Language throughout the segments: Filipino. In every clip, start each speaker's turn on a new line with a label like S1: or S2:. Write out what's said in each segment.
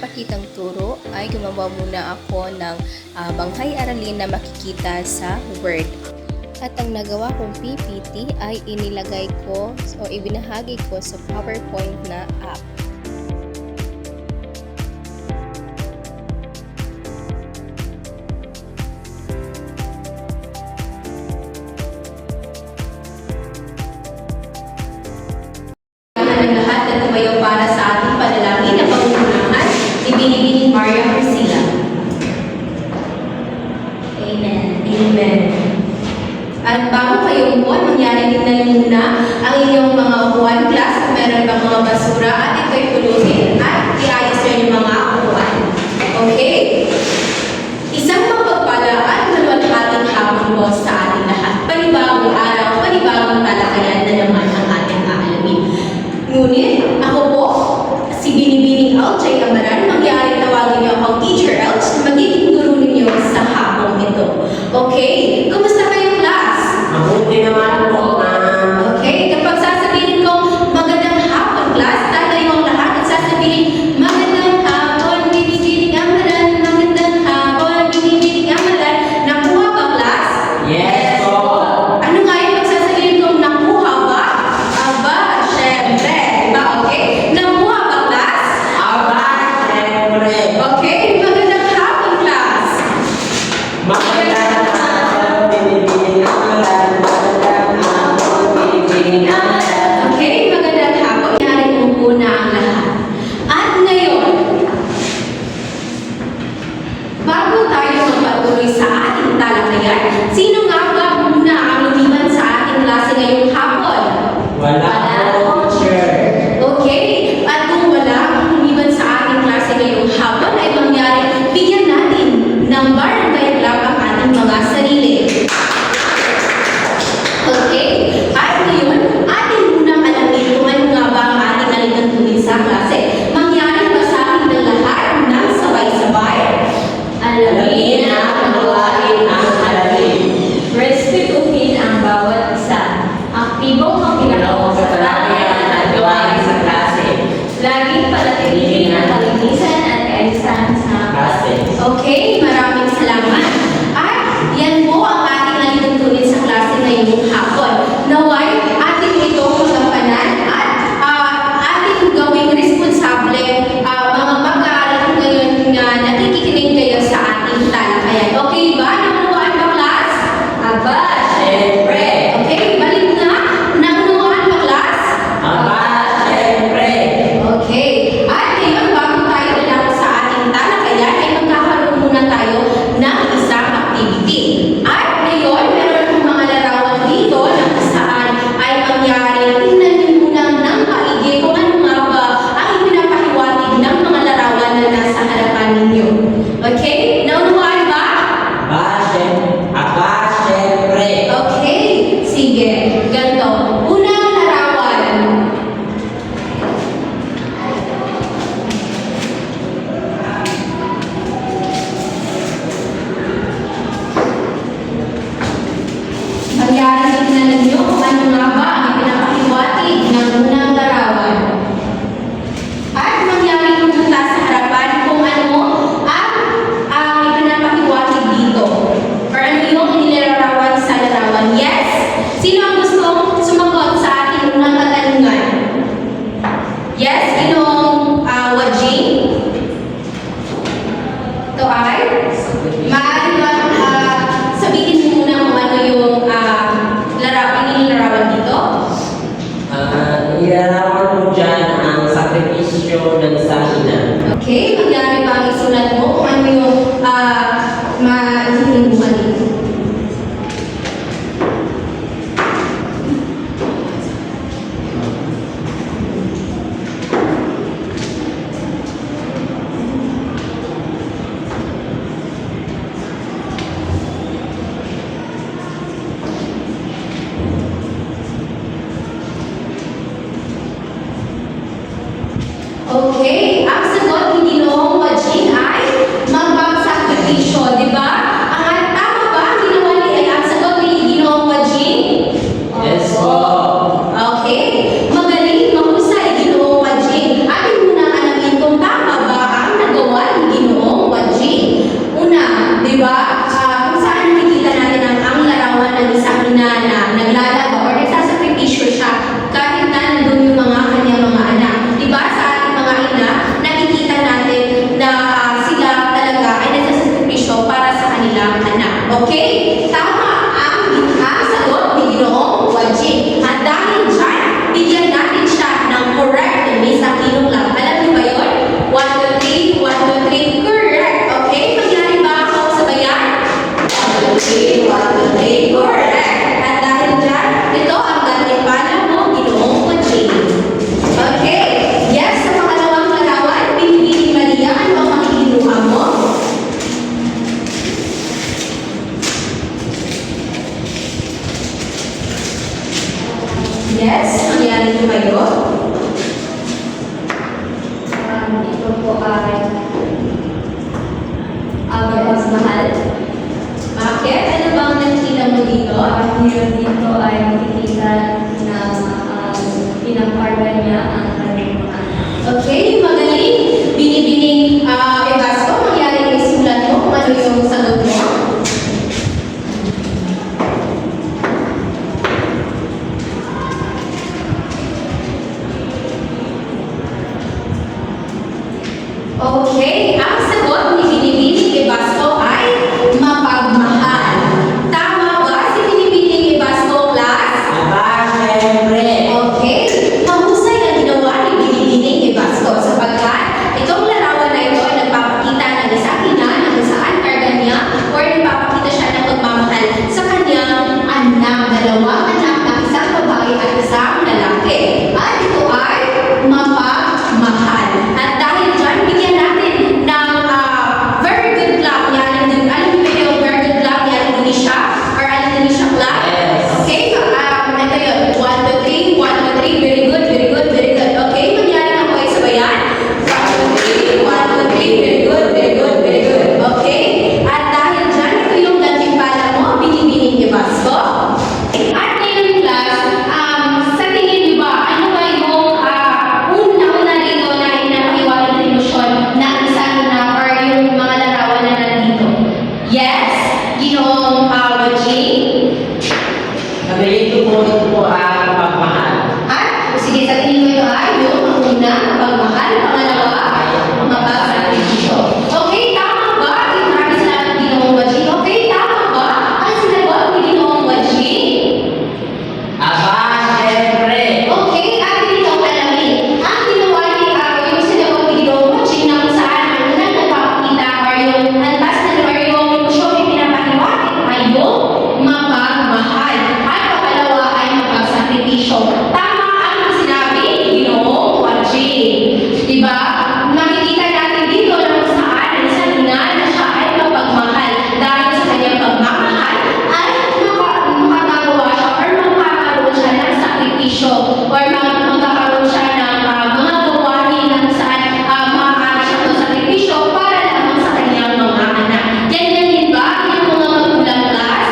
S1: ipapakitang turo ay gumawa muna ako ng banghay aralin na makikita sa Word. At ang nagawa kong PPT ay inilagay ko o ibinahagi ko sa PowerPoint na app.
S2: Lahat na tumayo para sa ating panalangin na pangunahan ni Binibining Maria Priscilla. Amen. Amen. At bago kayo umuan, mangyari tingnan muna ang inyong mga upuan, class, kung meron bang mga basura at ito'y pulutin at iayos nyo yung mga upuan. Okay? Isang mapagpala at maluwalhating hapon po sa ating lahat. Panibagong araw, panibagong talakayan na naman ang ating aalamin. Ngunit, ako po, si Binibining Alchay Amaran, mangyari tawagin niyo akong Teacher Elch na magiging guru ninyo sa hapong ito. Okay? Kumusta kayo, class?
S3: Mabuti naman po, ma'am.
S2: Okay? Kapag sasabihin ko, magandang hapon, class, tatayo ang lahat at sasabihin, magandang hapon, Binibining Amaran, magandang hapon, Binibining Amaran. Nakuha ba, class?
S3: Yes po.
S2: Ano nga yung pagsasabihin kong nakuha ba? Aba, syempre. Diba? Okay? Nakuha ba, class?
S3: Aba, siyempre.
S2: Okay? Magandang hapon, class.
S3: Magandang hapon, Binibining Amaran. Magandang hapon, Binibining Amaran.
S2: Okay? Magandang hapon. Nangyari mo muna ang lahat. At ngayon, bago tayo magpatuloy sa ating talakayan, sino nga ba muna ang lumiban sa ating klase ngayong hapon?
S3: Wala po, teacher.
S2: Okay, at kung wala ang lumiban sa ating klase ngayong hapon ay mangyari, bigyan natin ng barangay club ang ating mga sarili. Okay, at ngayon, atin munang alamin kung ano nga ba ang ating alitantunin sa klase. Mangyari basahin ng lahat ng sabay-sabay.
S3: Alamin ang gawain ang alamin.
S4: Respetuhin ang bawat isa. Aktibong
S3: Ginawang
S4: makikinig
S3: sa
S4: sa
S3: talakayan at gawain sa klase.
S4: Laging panatilihin ang kalinisan at kaayusan sa
S3: Klase.
S2: Okay, maraming salamat. At yan po ang ating alituntunin sa klase ngayong hapon. Naway, ating itong magampanan at ating gawing responsable mga mag-aaral ngayon na nakikinig kayo sa ating talakayan. Okay ba? Naunawaan ba, class?
S4: aba.
S3: Siyempre.
S2: Okay, balik na. Naunawaan ba, class?
S3: Aba, siyempre.
S2: Okay. At ngayon, bago tayo ilako sa ating talakayan, ay magkakaroon muna tayo ng isang activity. At ngayon, meron akong mga larawan dito na kung saan ay mangyari. Tingnan niyo muna ng maigi kung ano nga ba ang ipinapahiwatig ng mga larawan na nasa harapan ninyo. Okay? Naunawaan ba?
S3: Aba, siyempre.
S2: Okay. Sige. Ganito. Unang larawan. Mangyari tingnan ninyo kung ano nga ba ang ipinapahiwatig ng unang larawan. At mangyari pumunta sa harapan kung ano ang ipinapahiwatig dito. Or ano yung inilarawan sa larawan. Yes? Sino ang gustong sumagot sa ating unang katanungan? Yes? Ginong Wajing? Ito ay? Maaari ba sabihin mo muna kung ano yung inilarawan dito?
S3: Ilarawan mo dyan ang sakripisyo ng sangina.
S2: Okay, mangyari ba ang isulat mo kung ano yung mahihimuhan dito? Okay, ang sagot ni Ginoong Wajin ay magbabasakripisyo, di ba? Ang tama ba ang ginawa ni ang sagot ni Ginoong Wajin?
S3: Yes po.
S2: Okay, magaling, mahusay, Ginoong Wajin. Atin muna alamin kung tama ba ang nagawa naglalaba or nagsasakripisyo siya kahit na nandun yung mga kanyang mga anak. Diba sa ating mga ina, nakikita natin na sila talaga ay nagsasakripisyo para sa kanilang anak. Okay? Tama ang sagot ni Ginoong Wajing. At dahil dyan, bigyan natin siya ng correct na Miss Aquino lang. Alam niyo ba yun? 1, 2, 3, 1, 2, 3, correct. Okay? Magyari ba ako sa bayan? 1, 2, 3, 1, 2, 3, correct. At dahil dyan, ito ang gantimpala mo, Ginoong Wajing. Okay? Yes, sa pangalawang larawan, Binibining Maria, ano ang makikinuha mo? Yes, nangyari niyo kayo?
S4: Ito po ay Abagas Mahal.
S2: Bakit? Ano ba ang nakikita mo dito?
S4: Dito ay makikita na pinakarga niya ang kanyang mga anak.
S2: Okay, magaling. Binibining Ebasko, mangyari may sulat mo kung ano yung sagot mo. Okay, ang sagot ni Binibining Ebasko ay mapagmahal. Tama ba si Binibining Ebasko, class?
S3: Aba, syempre.
S2: Okay, mahusay ang ginawa ni Binibining Ebasko sapagkat itong larawan na ito ay nagpapakita ng isang ina na kung saan karga niya or nagpapakita siya ng pagmamahal sa kanyang anak, dalawang anak na isang babae at isang lalaki. At ito ay mapagmahal. At dahil dyan, bigyan natin ng very good clap. Alam niyo ba yung very good clap ni Indonesia or Indonesia clap?
S3: Yes.
S2: Okay, ito yun. 1, 2, 3, 1, 2, 3. Very good, very good, very good. Okay, mangyari na ko ay sabayan. 1, 2, 3, 1, 2, 3. Very good, very good, very good. Okay? At dahil dyan, ito yung gantimpala mo, Binibining Ebasko. At ngayon, class, sa tingin niyo ba, ano ba yung una-una dito na inapahiwatig na emosyon na isa na or yung mga larawan na nandito? Yes? Ginoong Wajing?
S3: Sabihin ko po ito po ang pagmahal.
S2: At, sige, sa tingin mo ito ay yung una, pagmahal, pangalawa, mapag-sakripisyo. Okay, tama ba? Maraming salamat, Ginoong Wajing. Okay, tama ba? Ang sinagot ni Ginoong Wajing?
S3: Aba, syempre.
S2: Okay, atin itong alamin. Ang ginawa ni yung sinagot ni Ginoong Wajing na kung saan ang unang nagpapakita or yung antas na or yung emosyon ay pinapaniwatin ay yung mapagmahal. At pangalawa ay mapagsakripisyo. Tama ang sinabi ni Ginoong Wajing. Diba? Makikita natin dito na kung saan ang isang ina na siya ay mapagmahal. Dahil sa kanyang pagmamahal ay makakagawa siya or makakaroon siya ng sakripisyo or magkakaroon siya ng mga gawain na kung saan maaari siya ng sakripisyo para lamang sa kanyang mga anak. Ganyan din ba yung mga magulang, class?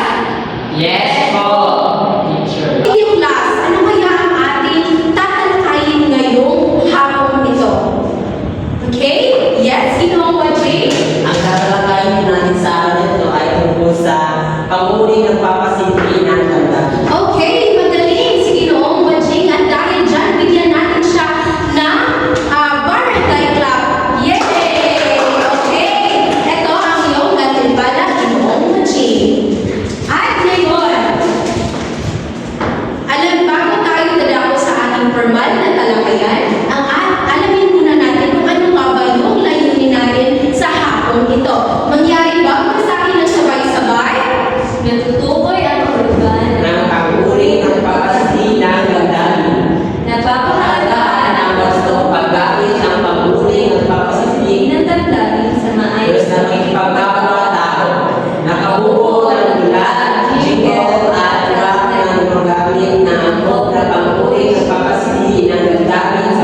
S3: Yes po, teacher.
S2: Yung class, ano kaya ang ating tatalakayin ngayong hapon ito? Okay? Yes, Ginoong Wajing?
S3: Ang tatalakayin natin sa araw nito ay tungkol sa panguri ng papasimpi ng ganda.
S2: Okay, magaling si Ginoong Wajing. At dahil dyan, bigyan natin siya ng barangay club. Yay! Okay, ito ang iyong gantimpala, Ginoong Wajing. At ngayon, bago tayo dadako sa ating formal na talakayan, alamin muna natin kung ano nga ba yung layunin natin sa hapon ito. Mangyari ba kung sa akin ng sabay-sabay?
S4: Natutukoy ang kahulugan
S3: Ng panguri ng papasimpi ng ganda.
S4: nagpapahalagaan
S3: Ang gustong paggamit ng panguri ng papasimpi
S4: ng damdamin sa maayos
S3: Diyos na makikipagkapwa-tao, nakabuo ng ulat, jingle at rap ng paggamit ng angkop na panguri ng papasimpi ng ganda sa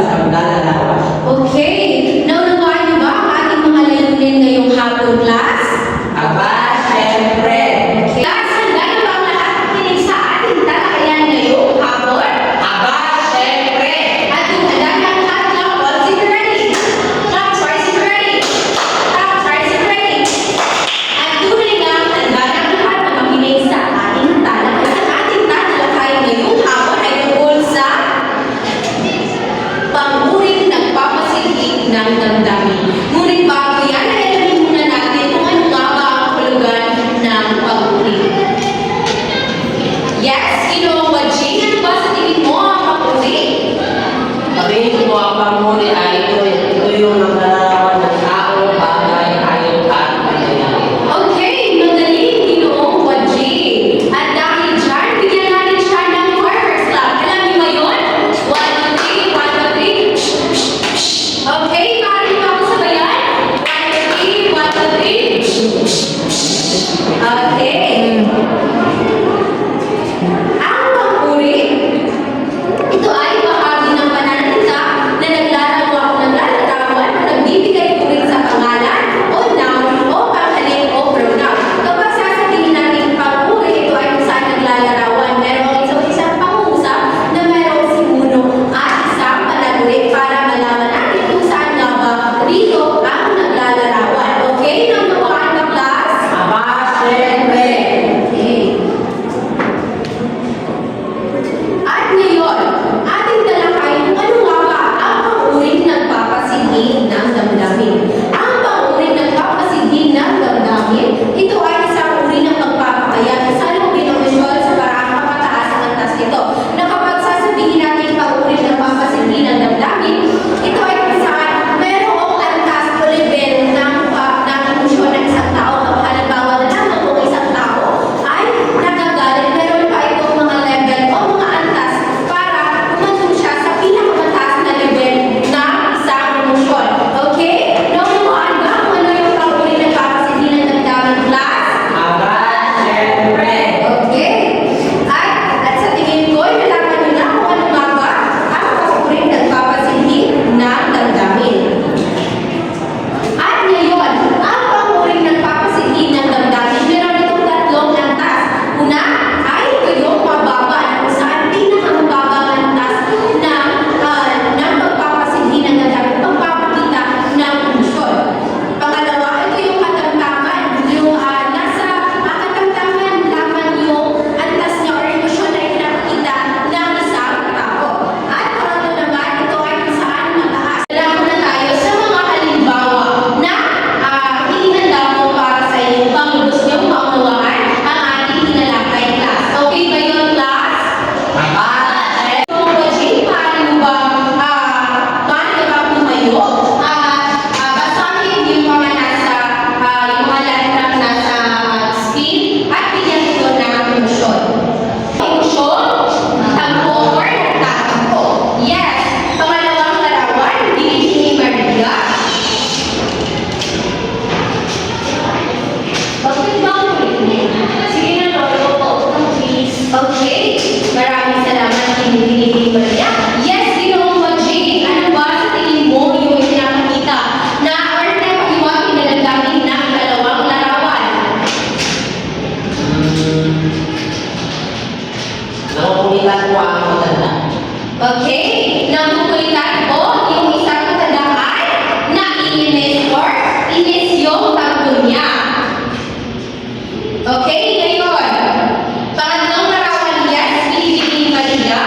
S3: Dalawa ang maganda.
S2: Okay? Nakukulitan ko yung isang katandaan na inis or inis yung tagpo niya. Okay? Ngayon, pangatlong larawan, yes, Pilipin Maria.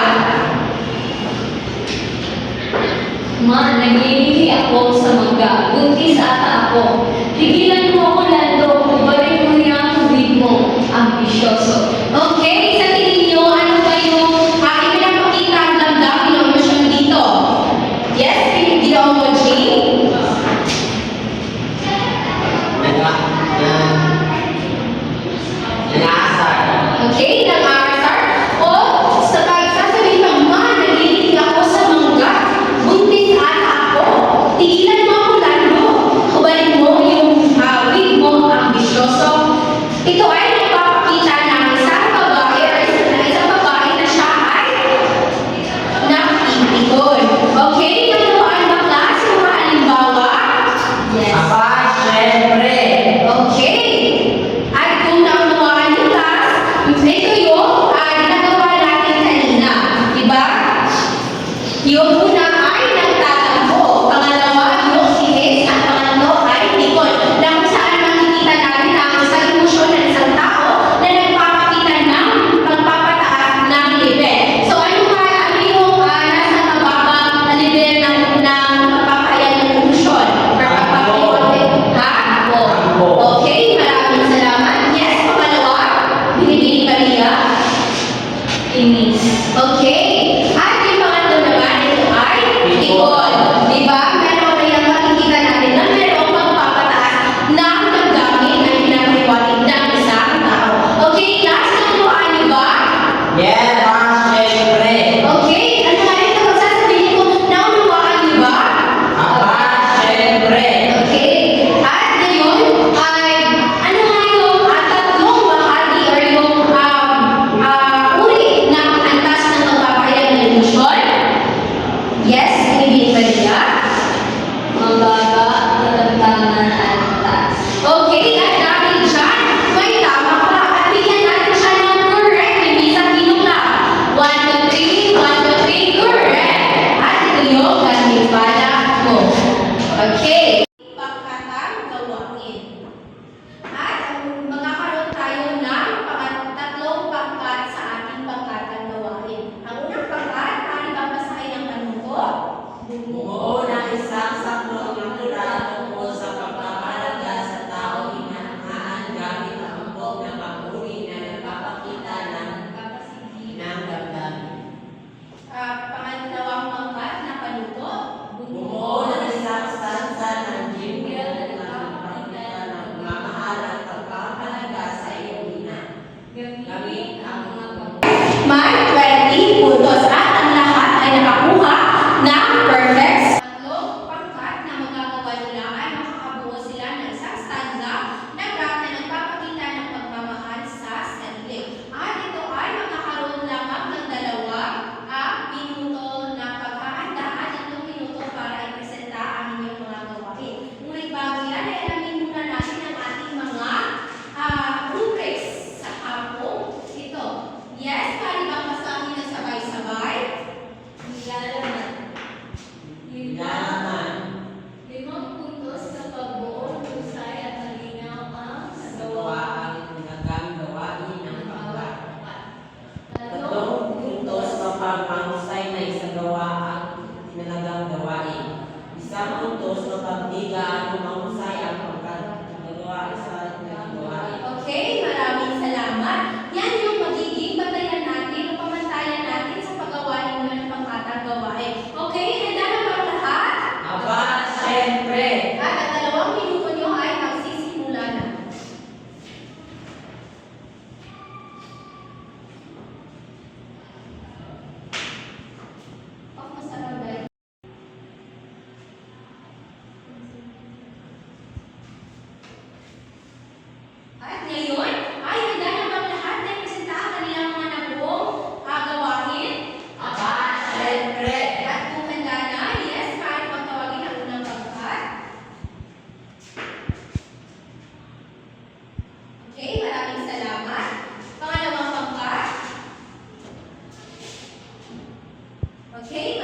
S4: Ma, naglilihi ako sa mangga. Buntis ata ako. Tigilan mo ako, Lando. Balik mo yung wig mo. Ambisyoso.
S2: Okay, sa tingin niyo, ano ba yung ipinapakita ang damdamin ng emosyon dito? Yes, Ginoong Jane?
S3: Nag-aasar.
S2: Okay, nang-aasar. O, sa pagsasabihin ng ma, naglilihi ako sa mangga. Buntis ata ako. Tigilan mo ako, Lando. Kubalik mo yung wig mo, ambisyoso. Ito ay nagpapakita ng isang babae or isang babae na siya ay nakipikon. Okay, natuwaan ba class yung mga halimbawa? Yes.
S3: Aba, syempre.
S2: Okay. At kung naunawaan yung class, ito yung ginagawa natin kanina. Diba? Yung una ay nagtatampo. Pangalawa, yung inis. At pangatlo ay likod. Na kung saan makikita natin ang isang emosyon ng isang tao na nagpapakita ng pagpapataas ng level. So, ano yung nasa mababang na level ng pagpapahayag ng emosyon? Or pagpapahayag? Ha?
S3: Tampo.
S2: Okay, maraming salamat. Yes, pangalawa, Binibini Maria.
S4: Inis.
S2: Okay. At yung pangatlo naman, ito ay likod. Diba? Meron kayang makikita natin na merong pagpapataas ng damdamin na pinapaliwanag ng isang tao. Okay, class, natuwaan niyo ba?
S3: Yes, syempre.
S2: Okay, ano nga rin ito sasabihin ko? Naunawaan niyo ba?
S3: Aba, syempre.
S2: Okay. At ngayon ay ano nga yung tatlong bahagi or yung uri ng antas ng pagpapahayag ng emosyon? Yes, Binibini Maria.
S4: Mababa, tatamtaman, antas.
S2: Okay, at dahil dyan, may tama pa. At bigyan natin siya ng correct. Hindi sa kinula. 1, 2, 3, 1, 2, 3, correct. At ito yung ganipala mo. Okay. Pagkatang gawain. At magkakaroon tayo ng tatlong pangkat sa ating pangkatang gawain. Ang unang pangkat, maaari ba basahin ang tanong ko?
S3: Bumuo ng isang saklong natura tungkol sa pagpapahalaga sa tao hinahangad gamit ang hambog na pag-uri na nagpapakita ng damdamin.
S2: Pangalawang pangkat na panuto.
S3: Bumuo ng isang stanza ng jingle na nagpapakita ng pagmamahal at pagpapahalaga sa iyong ina. Gamit ang mga
S2: May 20 puntos at ang lahat ay nakakuha ng perfect. Tatlong pangkat na magagawa nila ay makakabuo sila ng isang stanza na rap na nagpapakita ng pagmamahal sa sarili. At ito ay makakaroon lamang ng 2 minuto na paghahanda at 3 minuto para ipresenta ang inyong mga gawain. Ngunit bago yan, ay alamin muna natin ang ating mga rubrics sa kampong ito. Yes, pari bang basahin na sabay-sabay?
S4: Nilalaman.
S3: Nilalaman.
S4: 5 puntos sa pagbuo, husay at malinaw ang
S3: Gawa
S4: gawa.
S3: ang itinagang gawain ng pangkat. 3
S4: Tatlong
S3: puntos mapapahusay na isagawa ang tinalagang gawain. 1 puntos mapagdiga ang mahusay ang pagkagawa sa gawain.
S2: Okay, maraming salamat. Yan yung magiging batayan natin o pamantayan natin sa paggawa ninyo ng pangkatang gawain. Okay, handa na ba ang lahat?
S3: Aba, syempre.
S2: At ang 2 minuto nyo ay magsisimula na. Okay,